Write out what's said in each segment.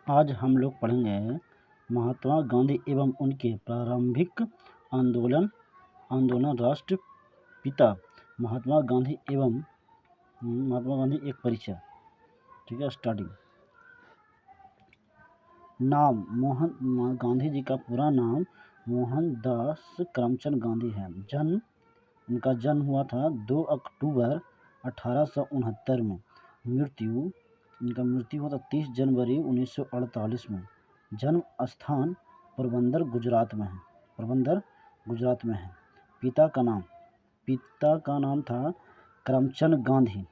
आज हम लोग पढ़ेंगे महात्मा गांधी एवं उनके प्रारंभिक आंदोलन राष्ट्रपिता महात्मा गांधी एक परिचय। ठीक है, स्टार्टिंग। नाम गांधी जी का पूरा नाम मोहनदास करमचंद गांधी है। इनका जन्म हुआ था 2 अक्टूबर 1869 में। इनका मृत्यु हुआ था 30 जनवरी 1948 में। जन्म स्थान पोरबंदर गुजरात में है। पिता का नाम था करमचंद गांधी।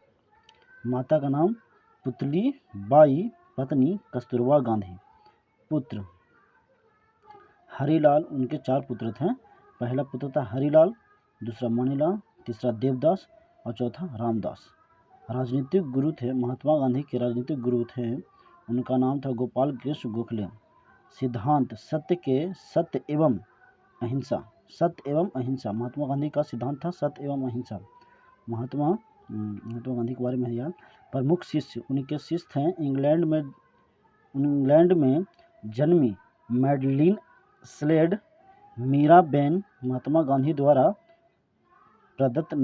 माता का नाम पुतली बाई, पत्नी कस्तूरबा गांधी। पुत्र हरिलाल। उनके 4 पुत्र थे। पहला पुत्र था हरिलाल, दूसरा मणिलाल, तीसरा देवदास और चौथा रामदास। राजनीतिक गुरु थे महात्मा गांधी के राजनीतिक गुरु थे, उनका नाम था गोपाल कृष्ण गोखले। सिद्धांत सत्य एवं अहिंसा। महात्मा गांधी का सिद्धांत था सत्य एवं अहिंसा। महात्मा गांधी के बारे में याद। प्रमुख शिष्य उनके शिष्य थे इंग्लैंड में जन्मी मैडलिन स्लेड मीराबेन महात्मा गांधी द्वारा प्रदत्त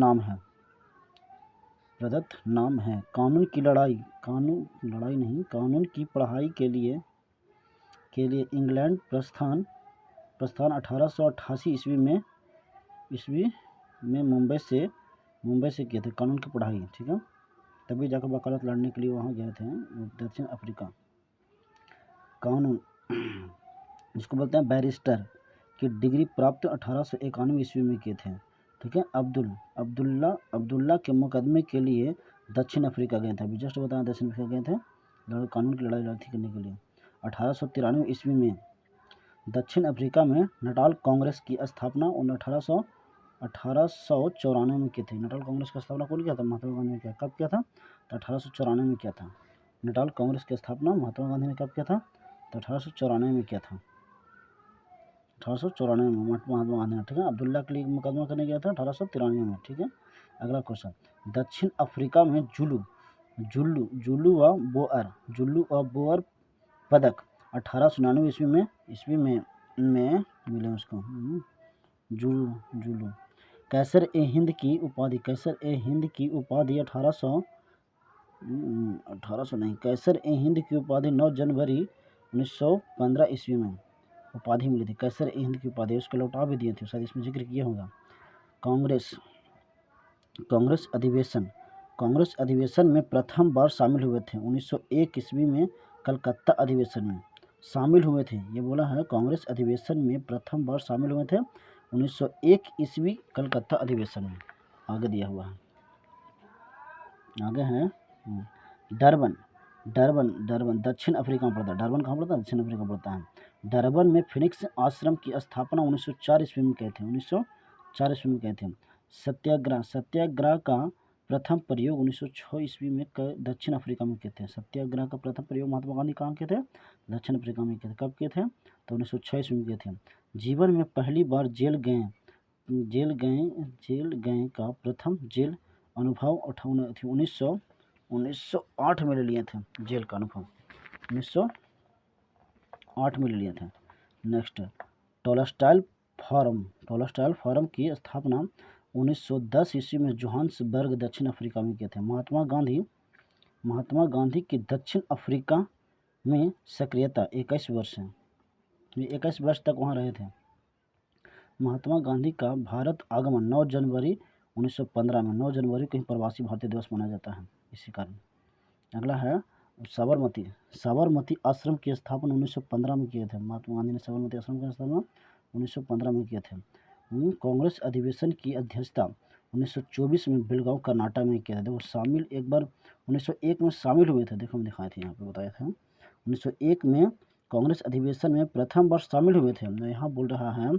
नाम है। कानून की पढ़ाई के लिए इंग्लैंड प्रस्थान 1888 ईस्वी में मुंबई से किए थे कानून की पढ़ाई। ठीक है, तभी जाकर वकालत लड़ने के लिए वहाँ गए थे दक्षिण अफ्रीका। कानून जिसको बोलते हैं बैरिस्टर की डिग्री प्राप्त 1891 ईस्वी में किए थे। ठीक है, अब्दुल्ला के मुकदमे के लिए दक्षिण अफ्रीका गए थे। अभी जस्ट बताया दक्षिण अफ्रीका गए थे कानून की लड़ाई करने के लिए। 1893 ईस्वी में दक्षिण अफ्रीका में नटाल कांग्रेस की स्थापना 1894 में की थी। नटाल कांग्रेस की स्थापना कौन किया था? महात्मा गांधी ने किया। कब किया था? तो 1894 में किया था। नटाल कांग्रेस की स्थापना महात्मा गांधी ने कब किया था? तो 1894 में किया था। 1894 में महात्मा गांधी ने। ठीक है, अब्दुल्ला के लिए मुकदमा करने गया था 1893 में। ठीक है, अगला क्वेश्चन। दक्षिण अफ्रीका में जुल्लू व बोअर पदक 1899 ईस्वी में मिले उसको। जुल्लू। कैसर ए हिंद की उपाधि कैसर ए हिंद की उपाधि 9 जनवरी 1915 ईस्वी में उपाधि मिली थी। कैसर ए हिंद की उपाधि उसको लौटा भी दिए थे, शायद इसमें जिक्र किया होगा। कांग्रेस अधिवेशन में प्रथम बार शामिल हुए थे 1901 ईस्वी में कलकत्ता अधिवेशन में शामिल हुए थे। ये बोला है कांग्रेस अधिवेशन में प्रथम बार शामिल हुए थे 1901 ईस्वी कलकत्ता अधिवेशन में। आगे दिया हुआ है, आगे है डरबन दक्षिण अफ्रीका में पड़ता है। डरबन कहाँ पड़ता है? दक्षिण अफ्रीका में पड़ता है। डरबन में फिनिक्स आश्रम की स्थापना 1904 ईस्वी में किए थे। सत्याग्रह का प्रथम प्रयोग 1906 ईस्वी में दक्षिण अफ्रीका में किए थे। सत्याग्रह का प्रथम प्रयोग महात्मा गांधी कहाँ किए थे? दक्षिण अफ्रीका में किए थे। कब किए थे? तो 1906 ईस्वी में किए थे। जीवन में पहली बार जेल गए का प्रथम जेल अनुभव 1908 में ले लिए थे। जेल का अनुभव 1908 में ले लिए थे। नेक्स्ट, टोलस्टॉय फार्म की स्थापना 1910 ईस्वी में जोहान्सबर्ग दक्षिण अफ्रीका में किए थे। महात्मा गांधी की दक्षिण अफ्रीका में सक्रियता 21 वर्ष है। 21 वर्ष तक वहाँ रहे थे। महात्मा गांधी का भारत आगमन 9 जनवरी 1915 में। 9 जनवरी को ही प्रवासी भारतीय दिवस मनाया जाता है इसी कारण। अगला है साबरमती आश्रम की स्थापना 1915 में किए थे। महात्मा गांधी ने साबरमती आश्रम की स्थापना 1915 में किए थे। कांग्रेस अधिवेशन की अध्यक्षता 1924 में बेलगांव कर्नाटक में किया था। देखो शामिल एक बार 1901 में शामिल हुए थे। देखो हम दिखाए थे, यहाँ पे बताया था 1901 में कांग्रेस अधिवेशन में प्रथम बार शामिल हुए थे। यहाँ बोल रहा है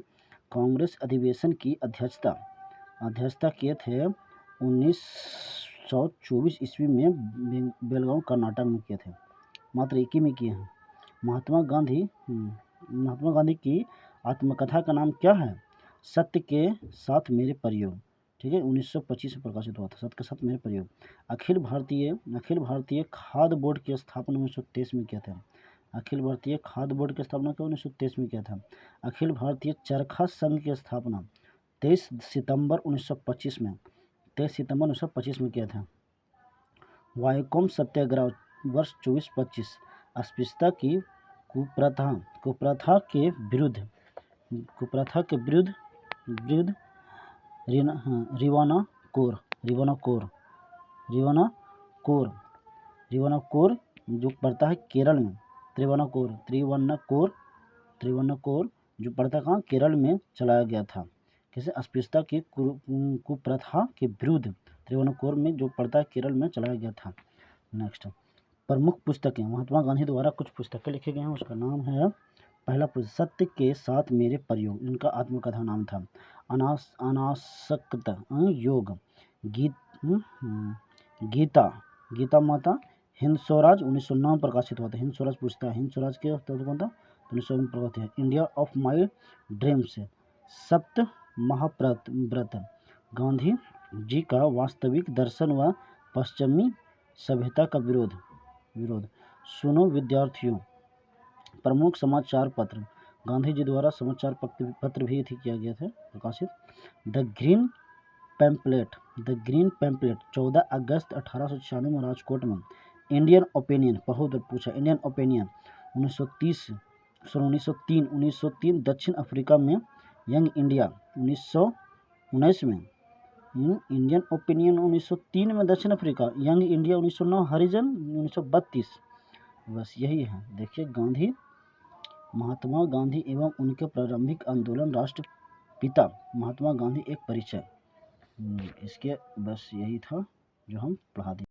कांग्रेस अधिवेशन की अध्यक्षता किए थे 1924 ईस्वी में बेलगांव कर्नाटक में किए थे। मात्र एक ही में किए हैं। महात्मा गांधी की आत्मकथा का नाम क्या है? सत्य के साथ मेरे प्रयोग। ठीक है, 1925 में प्रकाशित हुआ था। सत्य के साथ मेरे प्रयोग। अखिल भारतीय खाद्य बोर्ड की स्थापना 1923 में किया था। अखिल भारतीय खाद्य बोर्ड की स्थापना कब 1923 में किया था। अखिल भारतीय चरखा संघ की स्थापना 23 सितंबर 1925 में 23 सितंबर 1925 में किया था। वाईकोम सत्याग्रह वर्ष 24-25 अस्पृश्यता की कुप्रथा के विरुद्ध रिवाना कोर जो पड़ता है केरल में, त्रिवनाकोर जो पड़ता है कहाँ, केरल में चलाया गया था। किसे, अस्पृश्यता की कुप्रथा के विरुद्ध त्रिवनाकोर में जो पड़ता है केरल में चलाया गया था। नेक्स्ट, प्रमुख पुस्तकें, महात्मा गांधी द्वारा कुछ पुस्तकें लिखे गए हैं, उसका नाम है, पहला पुस्तक सत्य के साथ मेरे प्रयोग, इनका आत्मकथा नाम था। अनासक्त योग, गीता माता, हिंद स्वराज 1909 प्रकाशित हुआ था। हिंद स्वराज पूछता है, हिंद स्वराज के कौन था, 1909 प्रकाशित है। इंडिया ऑफ माई ड्रीम्स, सप्त महाव्रत, गांधी जी का वास्तविक दर्शन व पश्चिमी सभ्यता का विरोध। सुनो विद्यार्थियों, प्रमुख समाचार पत्र, गांधी जी द्वारा समाचार पत्र भी किया गया था प्रकाशित। द ग्रीन पैम्पलेट 14 अगस्त 1896 में राजकोट में। इंडियन ओपिनियन, बहुत पूछा, इंडियन ओपिनियन 1903 दक्षिण अफ्रीका में। यंग इंडिया 1919 में। इंडियन ओपिनियन 1903 में दक्षिण अफ्रीका, यंग इंडिया 1909 हरिजन 1932। बस यही है। देखिए, महात्मा गांधी एवं उनके प्रारंभिक आंदोलन, राष्ट्रपिता महात्मा गांधी एक परिचय, इसके बस यही था जो हम पढ़ा दिए।